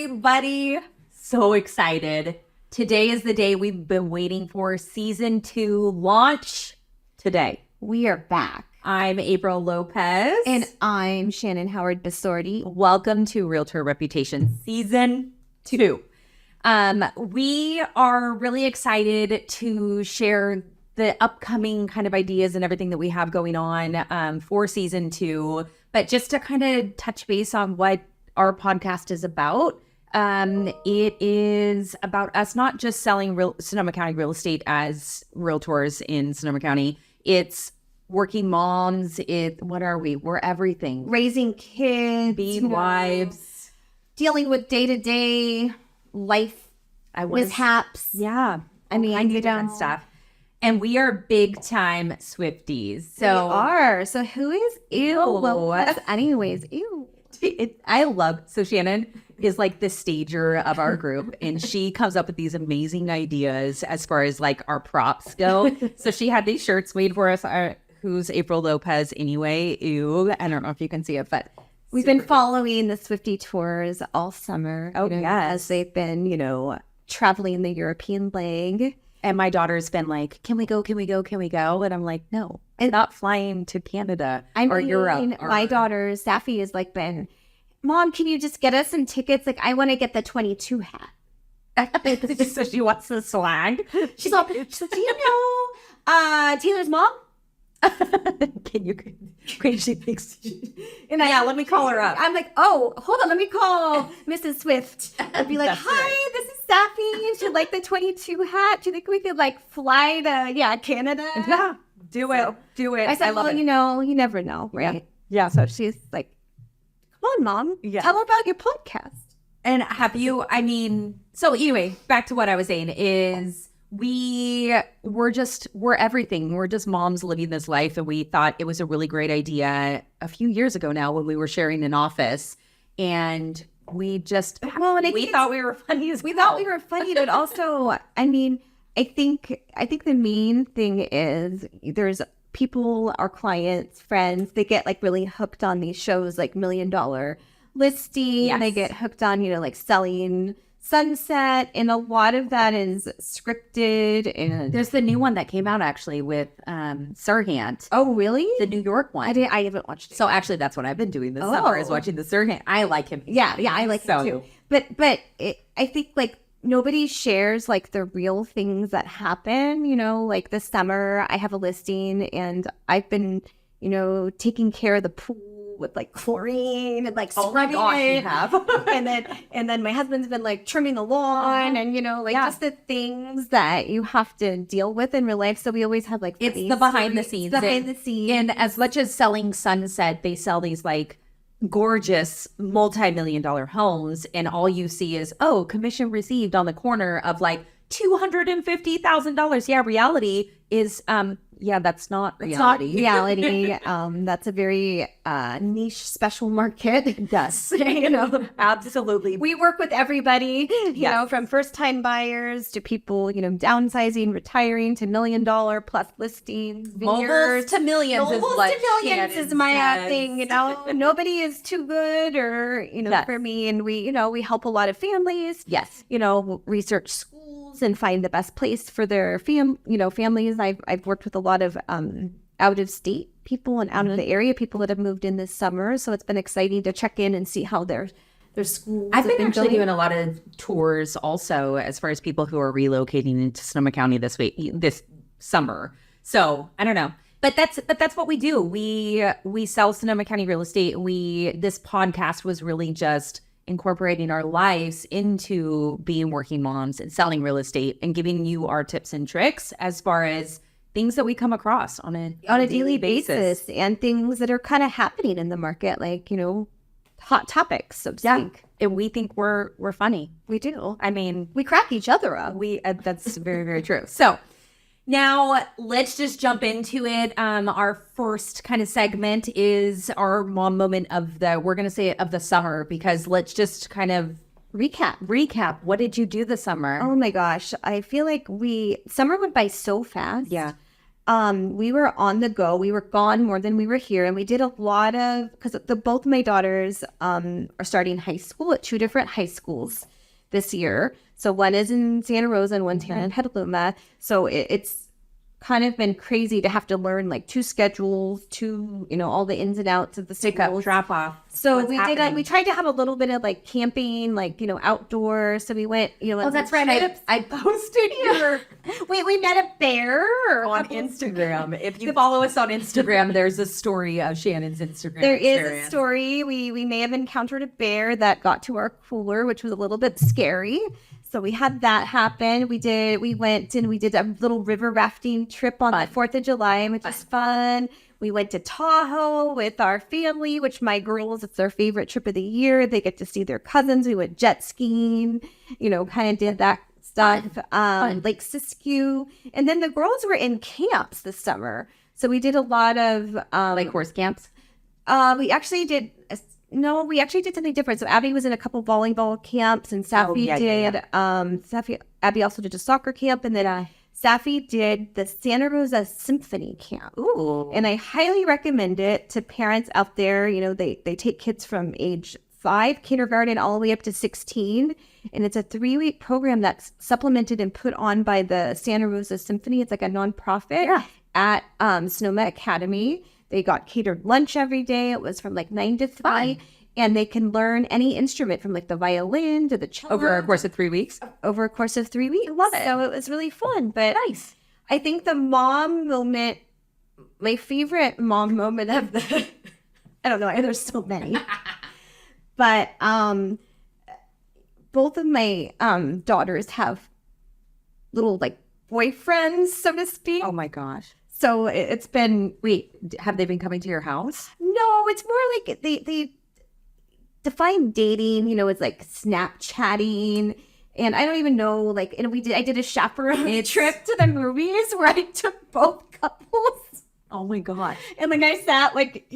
everybody. So excited. Today is the day we've been waiting for. Season 2 launch today. We are back. I'm Apryl Lopez. And I'm Shannon Howard Basorti. Welcome to Realtor Reputation Season 2. We are really excited to share the upcoming kind of ideas and everything that we have going on for Season 2. But just to kind of touch base on what our podcast is about, it is about us not just selling Sonoma County real estate as realtors in Sonoma County. It's working moms. What are we? We're everything. Raising kids. Being wives. Dealing with day-to-day life mishaps. Yeah. I mean, different stuff. And we are big time Swifties. So we are. So who is Lopez? Anyways, ew. So Shannon is like the stager of our group, and she comes up with these amazing ideas as far as like our props go. So she had these shirts made for us. Who's Apryl Lopez anyway? Ew. I don't know if you can see it, but we've been following the Swiftie tours all summer. Oh, yes. As they've been, traveling the European leg. And my daughter's been like, can we go? And I'm like, no, I'm not flying to Canada or Europe. My daughter, Safi, has like been, Mom, can you just get us some tickets? Like, I want to get the 22 hat. So she wants the swag. She's like, do you know Taylor's mom? Can she thinks let me call her up. I'm like, oh, hold on, let me call Mrs. Swift. I'd be like, hi, this is Safi, and she'd like the 22 hat. Do you think we could like fly to Canada? Yeah, do it. I said, well, you never know, right? Yeah. So she's like, come on, Mom, tell her about your podcast. And so anyway, back to what I was saying is we're everything. We're just moms living this life. And we thought it was a really great idea a few years ago now when we were sharing an office. And we just, we thought we were funny as well. We thought we were funny, but also, I think the main thing is there's people, our clients, friends, they get like really hooked on these shows like $1 Million Listing. Yes. They get hooked on, like selling Sunset, and a lot of that is scripted. And there's the new one that came out actually with Sirhan. Oh, really? The New York one. I haven't watched it. So actually, that's what I've been doing this summer is watching the Sirhan. I like him. Yeah, I like him too. But I think like nobody shares like the real things that happen. Like this summer, I have a listing, and I've been taking care of the pool with like chlorine and like scrubbing it. You have. and then my husband's been like trimming the lawn and just the things that you have to deal with in real life. So we always have like it's the behind the scenes. And as much as selling Sunset, they sell these like gorgeous multi-million-dollar homes, and all you see is commission received on the corner of like $250,000. Yeah, reality is that's not reality. It's not reality. That's a very niche special market. Yes. Absolutely. We work with everybody, from first-time buyers to people, downsizing, retiring to $1 million plus listings. Mobiles to millions is my thing. Nobody is too good or, for me. And we help a lot of families. Yes. Research schools and find the best place for their families. I've worked with a lot of out of state people and out of the area people that have moved in this summer. So it's been exciting to check in and see how their schools. I've been actually doing a lot of tours also as far as people who are relocating into Sonoma County this summer. So I don't know. But that's what we do. We sell Sonoma County real estate. This podcast was really just incorporating our lives into being working moms and selling real estate and giving you our tips and tricks as far as things that we come across on a daily basis and things that are kind of happening in the market, like, hot topics, so to speak. And we think we're funny. We do. We crack each other up. That's very, very true. So now let's just jump into it. Our first kind of segment is our mom moment of the summer, because let's just kind of recap. What did you do this summer? Oh my gosh. I feel like summer went by so fast. Yeah. we were on the go. We were gone more than we were here. And we did a lot of, because both my daughters are starting high school at 2 different high schools this year. So one is in Santa Rosa and one's here in Petaluma. So it's kind of been crazy to have to learn like 2 schedules, all the ins and outs of the Pick up, schools. drop off. So we tried to have a little bit of like camping, like, outdoors. So we went, Oh, that's right. I posted your we met a bear on Instagram. If you follow us on Instagram, there's a story of Shannon's Instagram. There is a story. We may have encountered a bear that got to our cooler, which was a little bit scary. So we had that happen. We went and we did a little river rafting trip on the 4th of July, which was fun. We went to Tahoe with our family, which my girls, it's their favorite trip of the year. They get to see their cousins. We went jet skiing, kind of did that stuff. Lake Siskiyou. And then the girls were in camps this summer. So we did a lot of like horse camps. We actually did something different. So Abby was in a couple volleyball camps, and Safi Abby also did a soccer camp, and then Safi did the Santa Rosa Symphony Camp. Ooh. And I highly recommend it to parents out there. They take kids from age 5, kindergarten, all the way up to 16. And it's a 3-week program that's supplemented and put on by the Santa Rosa Symphony. It's like a nonprofit at Sonoma Academy. They got catered lunch every day. It was from like 9 to 3. And they can learn any instrument from like the violin to the cello. Over a course of 3 weeks? Over a course of 3 weeks. I love it. So it was really fun. But nice. I think the mom moment, my favorite mom moment of the, I don't know, there's so many. But both of my daughters have little like boyfriends, so to speak. Oh my gosh. So it's been... Wait, have they been coming to your house? No, it's more like they define dating, it's like Snapchatting. And I don't even know, like, and I did a chaperone trip to the movies where I took both couples. Oh my god. And like I sat like,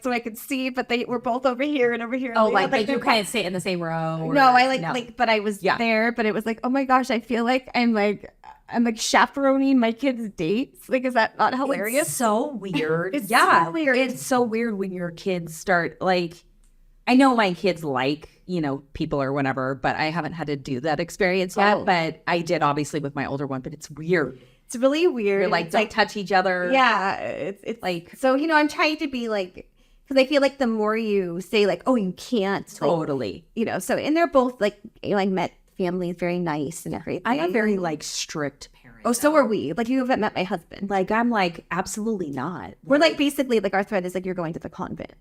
so I could see, but they were both over here and over here. Oh, like you kind of sit in the same row? Or, no, but I was there, but it was like, oh my gosh, I feel like I'm like chaperoning my kids' dates. Like, is that not hilarious? It's so weird. It's so weird. It's so weird when your kids start like, I know my kids like, people or whatever, but I haven't had to do that experience yet. But I did obviously with my older one, but it's weird. It's really weird. You're like, don't touch each other. Yeah. It's like, so, I'm trying to be like, because I feel like the more you say like, oh, you can't. Totally. Like, so, and they're both like, I met families very nice and everything. I am very like strict parents. Oh, so are we. Like, you haven't met my husband. Like, I'm like, absolutely not. We're like, basically, like, our thread is like, you're going to the convent.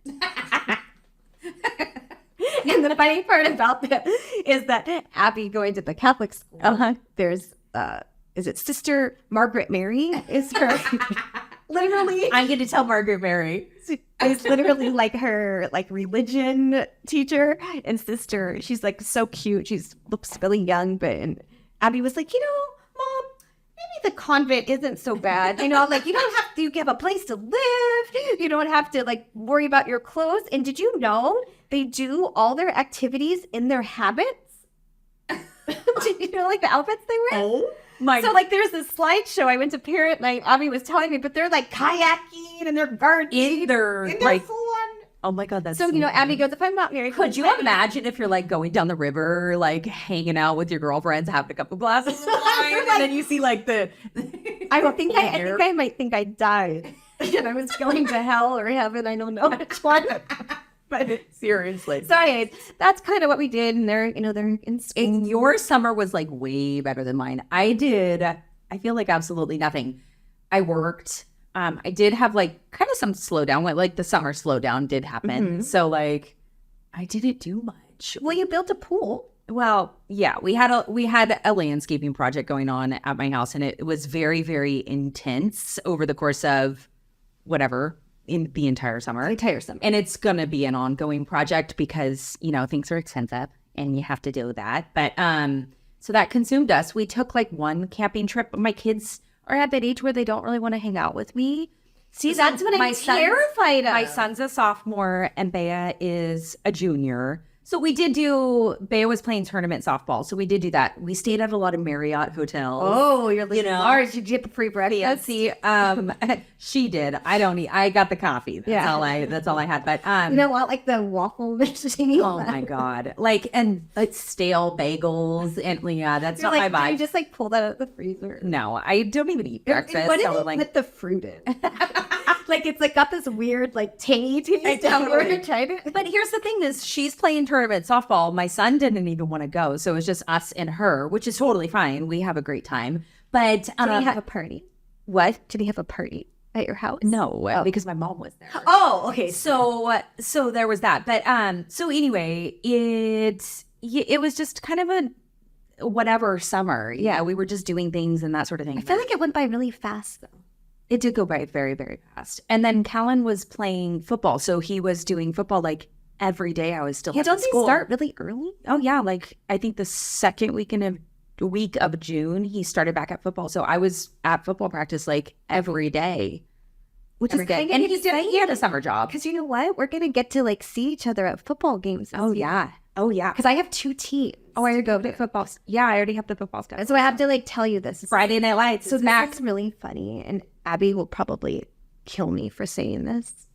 And the funny part about that is that Abby going to the Catholic school, there's, is it Sister Margaret Mary is her, literally. I'm going to tell Margaret Mary. It's literally like her like religion teacher and sister. She's like so cute. Looks really young, but and Abby was like, Mom, maybe the convent isn't so bad. Like you don't have to, you have a place to live. You don't have to like worry about your clothes. And did you know they do all their activities in their habits? Did you know like the outfits they wear? Oh my! So like there's this slideshow. I went to parent night. Abby was telling me, but they're like kayaking and they're gardening. In their like full on. Oh my god, that's so Abby goes, if I'm not married, could you imagine if you're like going down the river, like hanging out with your girlfriends, having a couple glasses of wine, and then you see like the. I think I might think I died, and I was going to hell or heaven. I don't know which one. But seriously. So anyways, that's kind of what we did, and they're in school. And your summer was like way better than mine. I feel like absolutely nothing. I worked. I did have like kind of some slowdown. Like the summer slowdown did happen. Mm-hmm. So like I didn't do much. Well, you built a pool. Well, yeah, we had a landscaping project going on at my house, and it was very, very intense over the course of whatever. In the entire summer. And it's going to be an ongoing project because, things are expensive and you have to do that. But so that consumed us. We took like one camping trip. My kids are at that age where they don't really want to hang out with me. See, that's what I'm terrified of. My son's a sophomore and Bea is a junior. So we did do, Bea was playing tournament softball. So we did do that. We stayed at a lot of Marriott hotels. Oh, you're living large. Did you get the free breakfast? See, she did. I got the coffee. That's all I had. But you know what? Like the waffle machine. oh my God. Like, and like stale bagels. And yeah, that's not my vibe. You just like pull that out of the freezer. No, I don't even eat breakfast. What so did like, put the fruit in? Like it's like got this weird like tangy taste. Tried it. But here's the thing is she's playing tournament softball. My son didn't even want to go. So it was just us and her, which is totally fine. We have a great time. But did he have a party? What? Did he have a party at your house? No, because my mom was there. Oh, okay. So there was that. But so anyway, it was just kind of a whatever summer. Yeah, we were just doing things and that sort of thing. I feel like it went by really fast though. It did go by very, very fast. And then Callan was playing football. So he was doing football like every day. I was still at don't school. They start really early? Oh, yeah. Like I think the second week of June, he started back at football. So I was at football practice like every day. Which is kind of and he had a summer job. Because you know what? We're going to get to like see each other at football games. Oh, yeah. Oh, yeah. Because I have 2 teams. Oh, I already go to football. Yeah, I already have the football stuff. So I have to like tell you this. Friday Night Lights. So that's really funny. And Abby will probably kill me for saying this.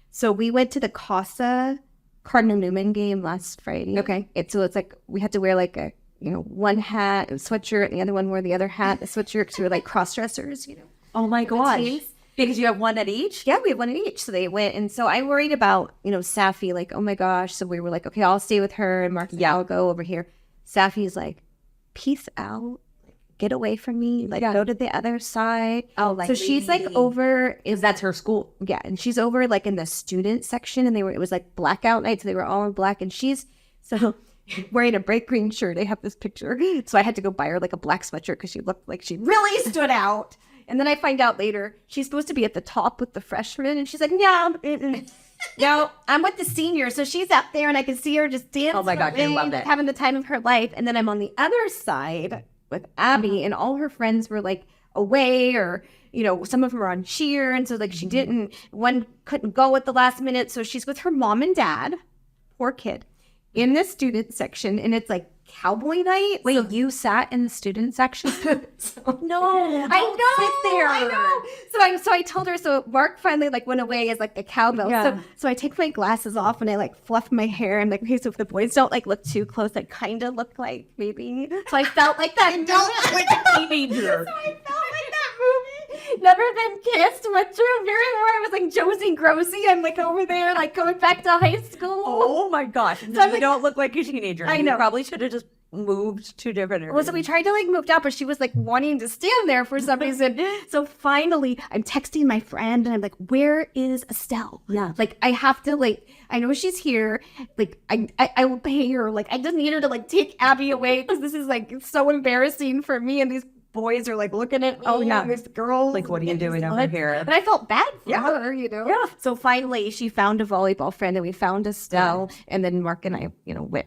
So we went to the Casa Cardinal Newman game last Friday. Okay. So it's like we had to wear like a, one hat, a sweatshirt, and the other one wore the other hat, a sweatshirt, because we were like cross-dressers, Oh my gosh. Because you have one at each? Yeah, we have one at each. So they went. And so I worried about, Safi, like, oh my gosh. So we were like, okay, I'll stay with her. And Mark, I'll go over here. Safi's like, peace out. Get away from me. Like, go to the other side. Oh, like, so she's like over. Because that's her school. Yeah. And she's over like in the student section. And it was like blackout night. So they were all in black. And she's wearing a bright green shirt. I have this picture. So I had to go buy her like a black sweatshirt because she looked like she really stood out. And then I find out later she's supposed to be at the top with the freshmen, and she's like, no, I'm with the seniors. So she's up there, and I can see her just dancing. Oh my God, I love it. Having the time of her life. And then I'm on the other side with Abby, and all her friends were like away, or some of them were on cheer, and so like one couldn't go at the last minute, so she's with her mom and dad, poor kid, in the student section, and it's like cowboy night. Wait, you sat in the student section? No, I know. So I told her. So Mark finally like went away as like the cowbell. Yeah. So I take my glasses off and I like fluff my hair. I'm like, okay, so if the boys don't like look too close, I kind of look like maybe. So I felt like that. Don't like a teenager. So I felt like that movie. Never Been Kissed. Went through very where I was like Josie Grossi. I'm like over there, like going back to high school. Oh my gosh! So you don't look like a teenager. I know. You probably should have just moved to different areas. Well, so we tried to like move out, but she was like wanting to stand there for some reason. So finally, I'm texting my friend and I'm like, "Where is Estelle?" Yeah, like I have to like. I know she's here. Like I will pay her. Like I just need her to like take Abby away because this is like so embarrassing for me and these boys are like looking at me. Oh yeah, this girl. Like, what are you doing over here? But I felt bad for her, Yeah. So finally, she found a volleyball friend, and we found Estelle, and then Mark and I, went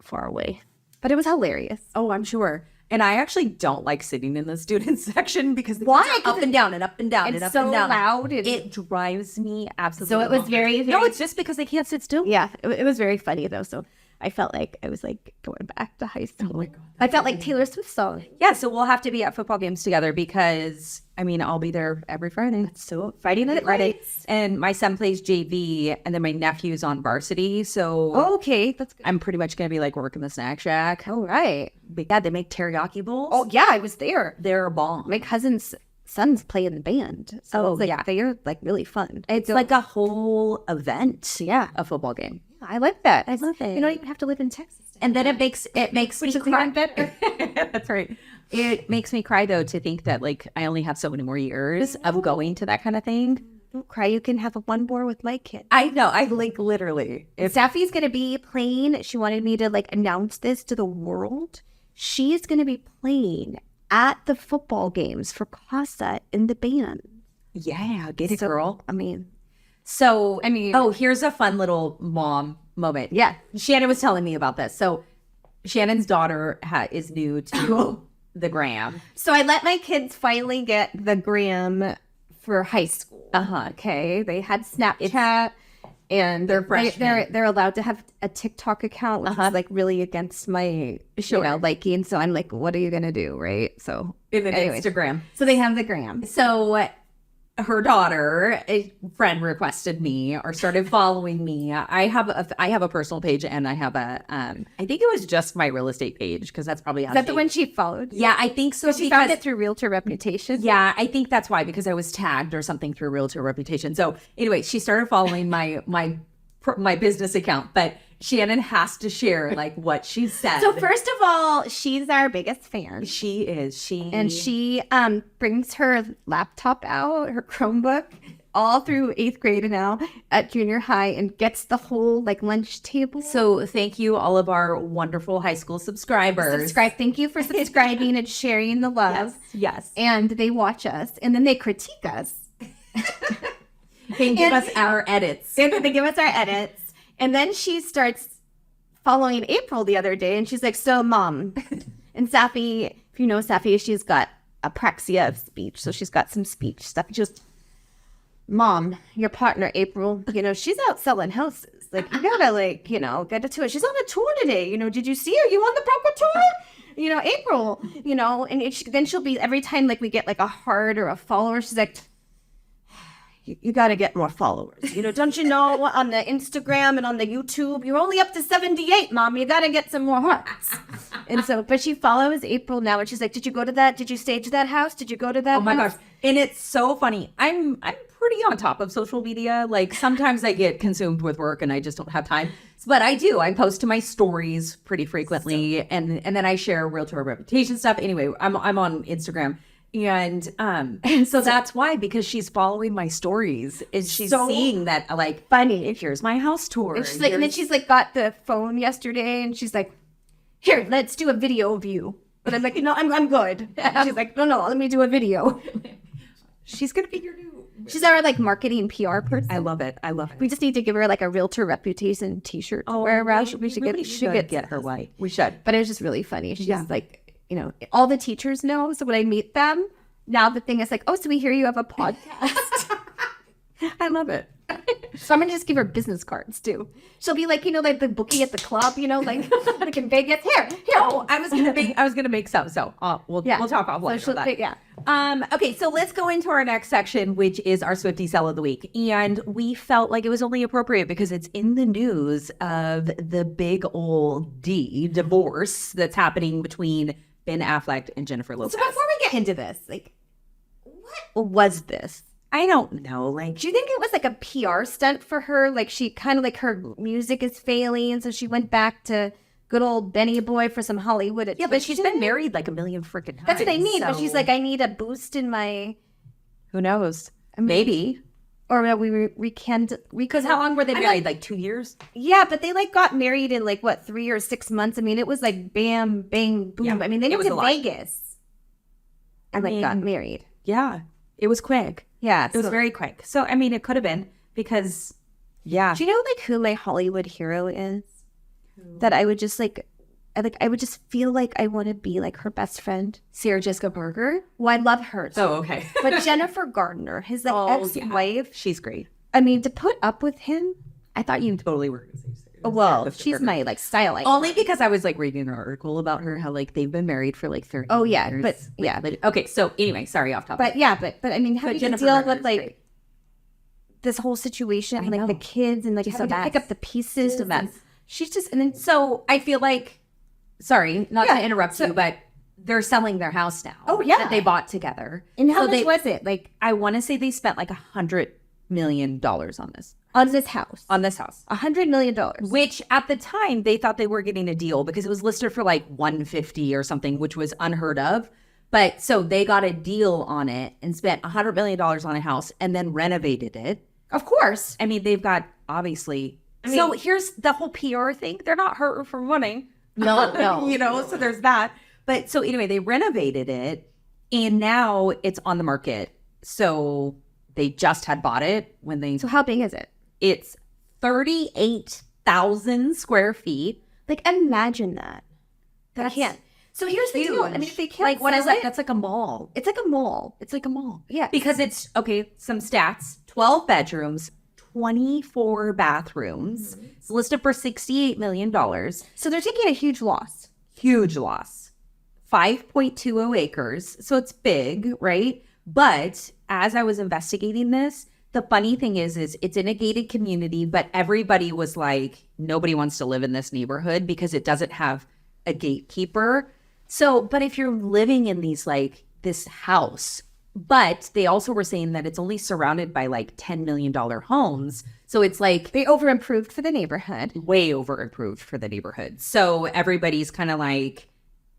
far away. But it was hilarious. Oh, I'm sure. And I actually don't like sitting in the student section because why? Up and down and up and down and up so and down. Loud. It drives me absolutely. So it was very, very. No, it's just because they can't sit still. Yeah, it was very funny though. So I felt like I was like going back to high school. Oh my God. I felt like Taylor Swift song. Yeah, so we'll have to be at football games together because I'll be there every Friday. So Friday night, Friday. And my son plays JV and then my nephew's on varsity. So okay, that's good. I'm pretty much gonna be like working the snack shack. All right. But yeah, they make teriyaki bowls. Oh yeah, I was there. They're a bomb. My cousin's sons play in the band. So it's like, they're like really fun. It's like a whole event. Yeah. A football game. I like that. I love it. You don't even have to live in Texas. And then it makes Which me is cry. even better. That's right. It makes me cry though to think that like I only have so many more years of going to that kind of thing. Don't cry. You can have one more with my kid. I know. I like literally. If Safi's gonna be playing, she wanted me to like announce this to the world. She's gonna be playing at the football games for Casa in the band. Yeah, get it, girl. So, oh, here's a fun little mom moment. Yeah. Shannon was telling me about this. So Shannon's daughter is new to the gram. So I let my kids finally get the gram for high school. Uh-huh. Okay. They had Snapchat And They're freshmen. they're allowed to have a TikTok account, which is like really against my liking. So I'm like, what are you gonna do, right? So In an anyways. Instagram. So they have the gram. So her daughter, a friend requested me or started following me. I have a personal page and I have a I think it was just my real estate page because that's probably how Is that the one she followed? Yeah, I think so. She found it through Realtor Reputation. Yeah, I think that's why, because I was tagged or something through Realtor Reputation. So anyway, she started following my business account, but Shannon has to share like what she said. So first of all, she's our biggest fan. She is. And she brings her laptop out, her Chromebook, all through 8th grade now at junior high, and gets the whole like lunch table. So thank you, all of our wonderful high school subscribers. Thank you for subscribing and sharing the love. Yes. And they watch us, and then they critique us. They give us our edits. They give us our edits. And then she starts following Apryl the other day, and she's like, so mom, and Safi, if you know Safi, she's got apraxia of speech. So she's got some speech stuff. Just, mom, your partner, Apryl, she's out selling houses. Like, you gotta get to it. She's on a tour today. Did you see her? You on the Broker tour? Apryl, and then she'll be, every time like we get like a heart or a follower, she's like, you got to get more followers. Don't you know on the Instagram and on the YouTube, you're only up to 78, mom. You got to get some more hearts. And so, but she follows Apryl now, and she's like, did you go to that? Did you stage that house? Did you go to that Oh my house? gosh. And it's so funny. I'm pretty on top of social media. Like sometimes I get consumed with work and I just don't have time. But I do. I post to my stories pretty frequently, and then I share Realtor Reputation stuff. Anyway, I'm on Instagram. And so that's why, because she's following my stories and she's seeing that like Funny. here's my house tour. And she's like, and then she's like, got the phone yesterday, and she's like, here, let's do a video of you. But I'm like, no, I'm good. She's like, no, let me do a video. She's gonna be your new. She's our like marketing PR person. I love it. We just need to give her like a Realtor Reputation T-shirt to wear around. We should get her white. We should. But it was just really funny. She's like, all the teachers know. So when I meet them, now the thing is like, oh, so we hear you have a podcast. I love it. So I'm gonna just give her business cards too. She'll be like, like the bookie at the club, like in Vegas. Here. Oh, I was gonna make some. So we'll talk offline about that. Yeah. Okay, so let's go into our next section, which is our Swiftie Sell of the Week. And we felt like it was only appropriate because it's in the news of the big old divorce that's happening between Ben Affleck and Jennifer Lopez. So before we get into this, like, what was this? I don't know. Like, Do you think it was like a PR stunt for her? Like she kind of like her music is failing, and so she went back to good old Benny Boy for some Hollywood. Yeah, but she's been married like a million freaking times. That's what I mean. But she's like, I need a boost in my. Who knows? Maybe. Or we can't. Because how long were they married? Like 2 years? Yeah, but they like got married in like what 3 or 6 months. I mean, it was like bam, bang, boom. Yeah, I mean, they went to Vegas and got married. Yeah, it was quick. Yeah, it was very quick. So I mean, it could have been because, yeah. Do you know like who my Hollywood hero is? That I would just like. I would just feel like I want to be like her best friend, Sarah Jessica Parker. Well, I love her. Oh, okay. But Jennifer Gardner, his like ex-wife, she's great. I mean, to put up with him, I thought you totally were going to say Sarah. Well, she's my like style icon. Only because I was like reading an article about her, how like they've been married for like 30 Oh yeah, years. but yeah. Okay, so anyway, sorry, off topic. But yeah, but I mean, having to Jennifer deal Gardner with is like great. this whole situation, I like know. the kids, and like She's having a to pick mess. up the pieces. She's a mess. She's just, and then So I feel like, sorry, not to interrupt you, but they're selling their house now. Oh, yeah. That they bought together. and how So much was it? Like I want to say they spent like $100 million on this. on this house, $100 million. Which at the time they thought they were getting a deal because it was listed for like 150 or something, which was unheard of. But so they got a deal on it and spent $100 million on a house and then renovated it. Of course. I mean, they've got obviously. So here's the whole PR thing. They're not hurting for money. No. So there's that. But so anyway, they renovated it and now it's on the market. So they just had bought it when they. So how big is it? It's 38,000 square feet. Like imagine that. I can't. So here's the deal. I mean, if they can't, like, what is sell that? it, That's like a mall. it's like a mall. It's like a mall. Yeah. Because it's, okay, some stats, 12 bedrooms, 24 bathrooms. It's listed for $68 million. So they're taking a huge loss. Huge loss. 5.20 acres. So it's big, right? But as I was investigating this, the funny thing is it's in a gated community, but everybody was like, nobody wants to live in this neighborhood because it doesn't have a gatekeeper. So, but if you're living in these, like, this house, but they also were saying that it's only surrounded by like $10 million homes. So it's like They over improved for the neighborhood. way over improved for the neighborhood. So everybody's kind of like,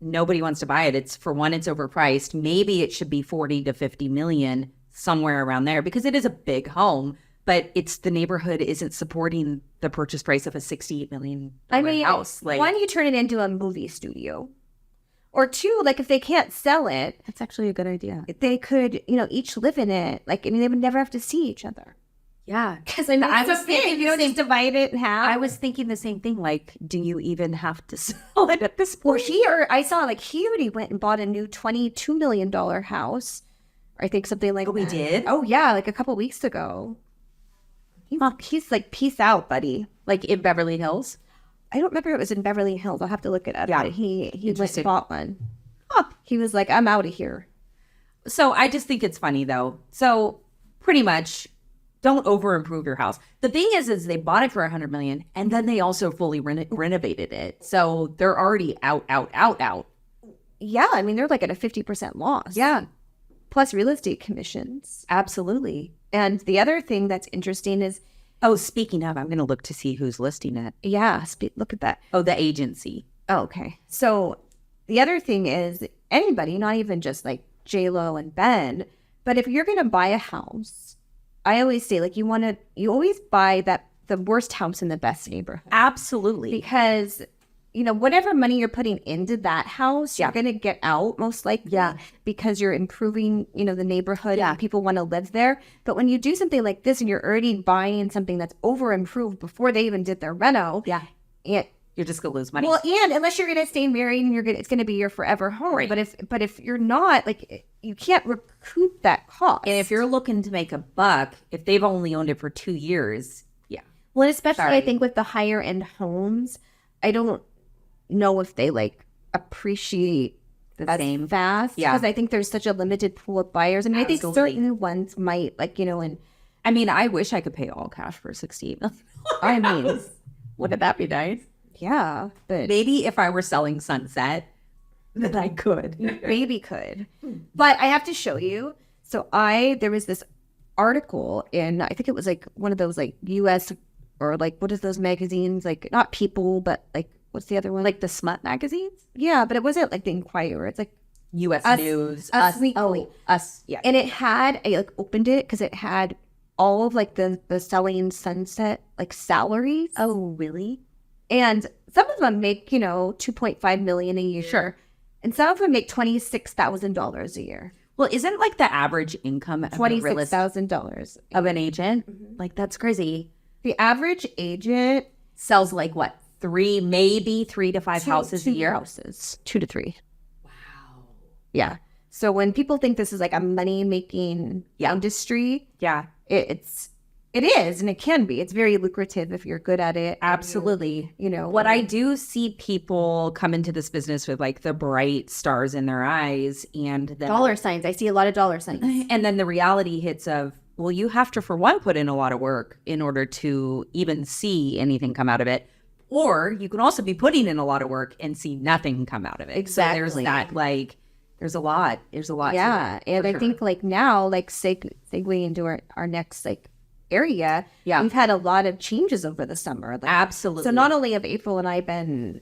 nobody wants to buy it. It's, for one, it's overpriced. Maybe it should be 40 to 50 million, somewhere around there, because it is a big home, but it's, the neighborhood isn't supporting the purchase price of a $68 million house. Like, one, you turn it into a movie studio. Or two, like if they can't sell it, that's actually a good idea. they could, each live in it. Like, I mean, they would never have to see each other. Yeah. Because I mean, I it's was so big, thinking just divide it in half. I was thinking the same thing. Like, do you even have to sell it at this Or point? I saw like he already went and bought a new $22 million house. I think something like Oh, we that. did? Oh yeah, like a couple weeks ago. He's like, peace out, buddy. Like in Beverly Hills? I don't remember if it was in Beverly Hills. I'll have to look it up. Yeah. But he went and Interesting. bought one. He was like, I'm out of here. So I just think it's funny though. So pretty much, don't over improve your house. The thing is they bought it for $100 million, and then they also fully renovated it. So they're already out. Yeah, I mean, they're like at a 50% loss. Yeah, Plus real estate commissions. absolutely. And the other thing that's interesting is, Oh, speaking of, I'm going to look to see who's listing it. look at that. Oh, the agency. Oh, okay. So the other thing is anybody, not even just like J-Lo and Ben, but if you're going to buy a house, I always say like you always buy the worst house in the best neighborhood. Absolutely. Because, whatever money you're putting into that house, you're going to get out most likely. Yeah. Because you're improving, the neighborhood Yeah. and people want to live there. But when you do something like this and you're already buying something that's over improved before they even did their reno. Yeah. You're just going to lose money. Well, and unless you're going to stay married and it's going to be your forever home. Right. But if you're not, like, you can't recoup that cost. And if you're looking to make a buck, if they've only owned it for 2 years, yeah. well, especially Sorry. I think with the higher end homes, I don't know if they like appreciate The as same. fast. Yeah. Because I think there's such a limited pool of buyers. I mean, I think Absolutely. certain ones might and I mean, I wish I could pay all cash for $68 million. I mean, Wouldn't that be nice? yeah, but Maybe if I were selling Sunset, then I could. maybe could. But I have to show you. So there was this article in, I think it was like one of those like US or like, what is those magazines? Like not People, but like, what's the other one? Like the smut magazines? Yeah, but it wasn't like the Inquirer. It's like U.S. Us- News. Us Us. Weekly. Us. Yeah. And it had, I like opened it because it had all of like the selling Sunset like salaries. Oh, really? And some of them make, $2.5 million a year. Sure. And some of them make $26,000 a year. Well, isn't like the average income of, $26,000. of an agent? Like, that's crazy. The average agent Sells like what? Maybe three to five houses a two year? houses, 2 to 3. Wow. Yeah. So when people think this is like a money making industry, Yeah. it is, and it can be. It's very lucrative if you're good at it. Absolutely. What What I do see people come into this business with like the bright stars in their eyes, and then dollar signs. I see a lot of dollar signs. and then the reality hits of, well, you have to, for one, put in a lot of work in order to even see anything come out of it. Or you can also be putting in a lot of work and see nothing come out of it. Exactly. So there's that, like, there's a lot. There's a lot. Yeah. To it, And for I sure. think like now, like segue into our next like area, Yeah. we've had a lot of changes over the summer. Like, Absolutely. so not only have April and I been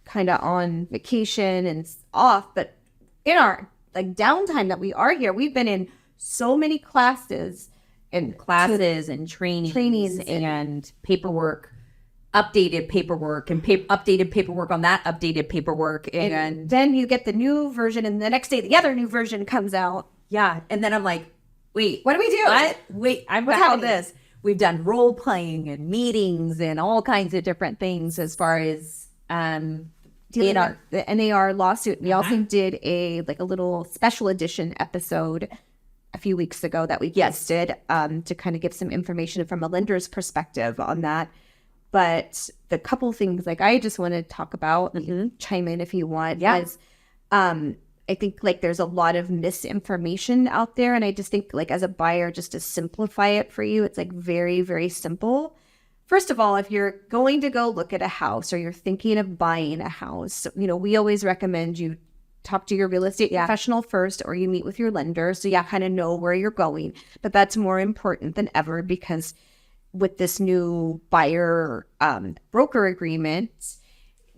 kind of on vacation and off, but in our like downtime that we are here, we've been in so many classes and classes and trainings and paperwork, updated paperwork and updated paperwork on that updated paperwork. And then you get the new version, and the next day the other new version comes out. yeah. And then I'm like, wait, What do we do? what? Wait, I'm What's back on happening? this. We've done role playing and meetings and all kinds of different things as far as Dealing with the NAR lawsuit. We also did a little special edition episode a few weeks ago that we posted to kind of give some information from a lender's perspective on that. But the couple things like I just want to talk about, chime in if you want, is I think like there's a lot of misinformation out there. And I just think like as a buyer, just to simplify it for you, it's like very, very simple. First of all, if you're going to go look at a house or you're thinking of buying a house, you know, we always recommend you talk to your real estate professional first, or you meet with your lender so you kind of know where you're going. But that's more important than ever because with this new buyer broker agreement,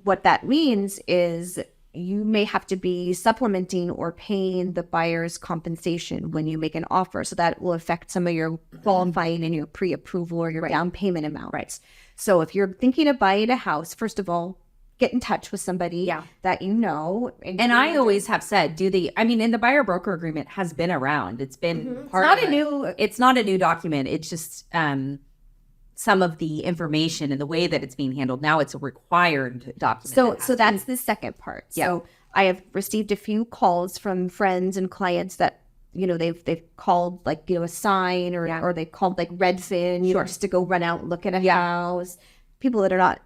what that means is you may have to be supplementing or paying the buyer's compensation when you make an offer. So that will affect some of your qualifying and your pre-approval or your down payment amount. Right. So if you're thinking of buying a house, first of all, get in touch with somebody that you know. And I always have said, and the buyer broker agreement has been around. It's been it's not a new document. It's just some of the information and the way that it's being handled. Now it's a required document. So that's the second part. Yeah. So I have received a few calls from friends and clients that, you know, they've called like, you know, a sign or they've called like Redfin just to go run out and look at a house. People that are not,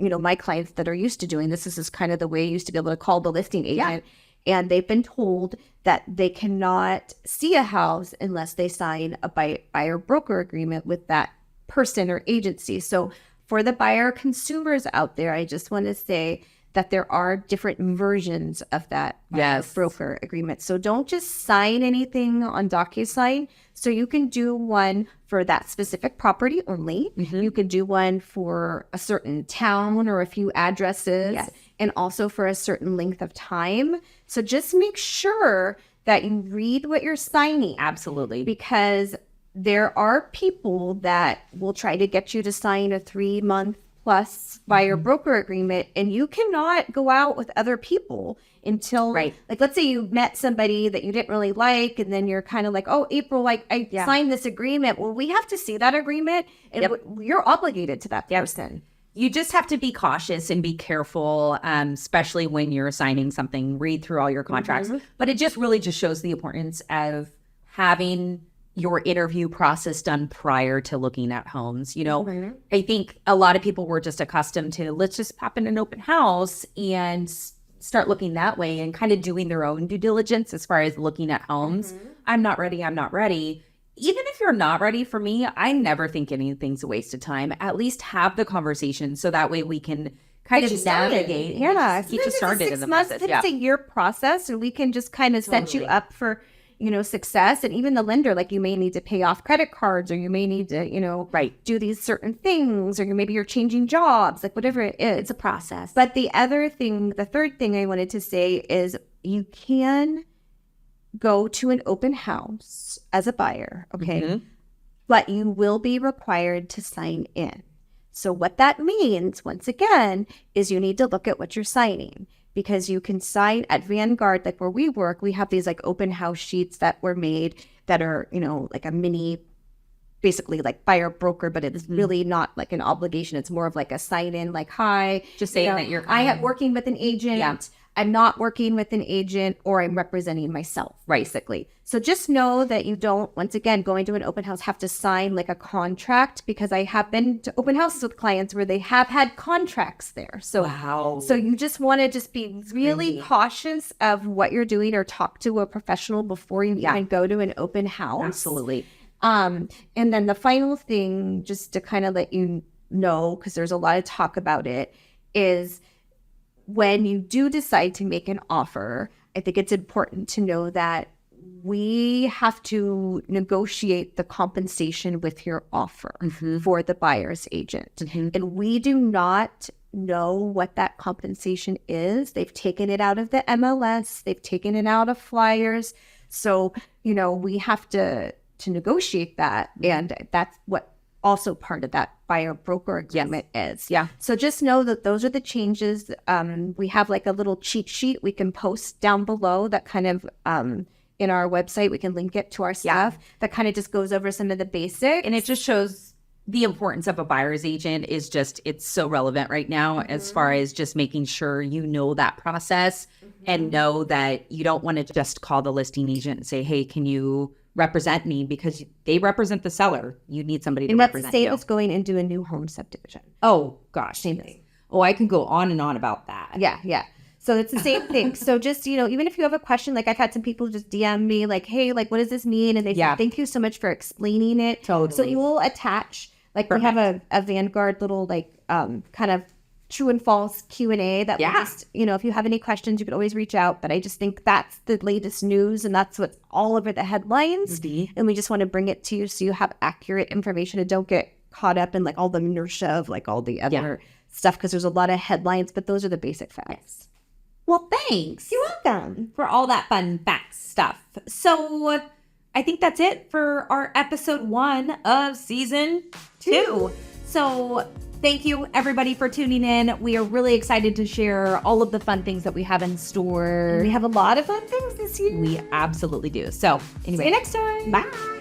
you know, my clients that are used to doing this is kind of the way I used to be able to call the listing agent. And they've been told that they cannot see a house unless they sign a buyer broker agreement with that person or agency. So for the buyer consumers out there, I just want to say that there are different versions of that broker agreement. So don't just sign anything on DocuSign. So you can do one for that specific property only. You can do one for a certain town or a few addresses and also for a certain length of time. So just make sure that you read what you're signing. Absolutely. Because there are people that will try to get you to sign a 3-month plus buyer broker agreement, and you cannot go out with other people until, like, let's say you met somebody that you didn't really like, and then you're kind of like, oh, April, like, I signed this agreement. Well, we have to see that agreement, and you're obligated to that person. You just have to be cautious and be careful, especially when you're signing something. Read through all your contracts. But it just really just shows the importance of having your interview process done prior to looking at homes. You know, I think a lot of people were just accustomed to, let's just pop in an open house and start looking that way and kind of doing their own due diligence as far as looking at homes. I'm not ready. Even if you're not ready, for me, I never think anything's a waste of time. At least have the conversation so that way we can kind of navigate. Get you started in the process. It's a year process, and we can just kind of set you up for, you know, success. And even the lender, like, you may need to pay off credit cards, or you may need to, you know, do these certain things, or maybe you're changing jobs, like whatever it is. It's a process. But the third thing I wanted to say is you can go to an open house as a buyer, but you will be required to sign in. So what that means, once again, is you need to look at what you're signing. Because you can sign at Vanguard, like where we work, we have these like open house sheets that were made that are, you know, like a mini, basically like buyer broker, but it's really not like an obligation. It's more of like a sign in, like, hi, just saying that you're working with an agent. I'm not working with an agent, or I'm representing myself, basically. So just know that you don't, once again, going to an open house, have to sign like a contract, because I have been to open houses with clients where they have had contracts there. So, so you just want to just be really cautious of what you're doing, or talk to a professional before you even go to an open house. Absolutely. And then the final thing, just to kind of let you know, because there's a lot of talk about it, is when you do decide to make an offer, I think it's important to know that we have to negotiate the compensation with your offer for the buyer's agent. And we do not know what that compensation is. They've taken it out of the MLS. They've taken it out of flyers. So, you know, we have to negotiate that. And that's what also part of that buyer broker agreement is. So just know that those are the changes. We have like a little cheat sheet we can post down below that kind of in our website. We can link it to our staff that kind of just goes over some of the basics. And it just shows the importance of a buyer's agent is just, it's so relevant right now as far as just making sure you know that process and know that you don't want to just call the listing agent and say, hey, can you represent me because they represent the seller. You need somebody to And that's the represent same you. as going into a new home subdivision. Oh, gosh. Same thing. Oh, I can go on and on about that. Yeah. So it's the same thing. So just, even if you have a question, like I've had some people just DM me like, hey, like, what does this mean? And they say, thank you so much for explaining it. Totally. So you will attach, like we have a Vanguard little like kind of true and false Q&A that will just, if you have any questions, you can always reach out. But I just think that's the latest news and that's what's all over the headlines. Mm-hmm. And we just want to bring it to you so you have accurate information and don't get caught up in like all the minutia of like all the other stuff because there's a lot of headlines, but those are the basic facts. Yes. Well, thanks. You're welcome. For all that fun fact stuff. So I think that's it for our episode 1 of season 2. So thank you everybody for tuning in. We are really excited to share all of the fun things that we have in store. We have a lot of fun things this year. We absolutely do. So anyway, see you next time. Bye.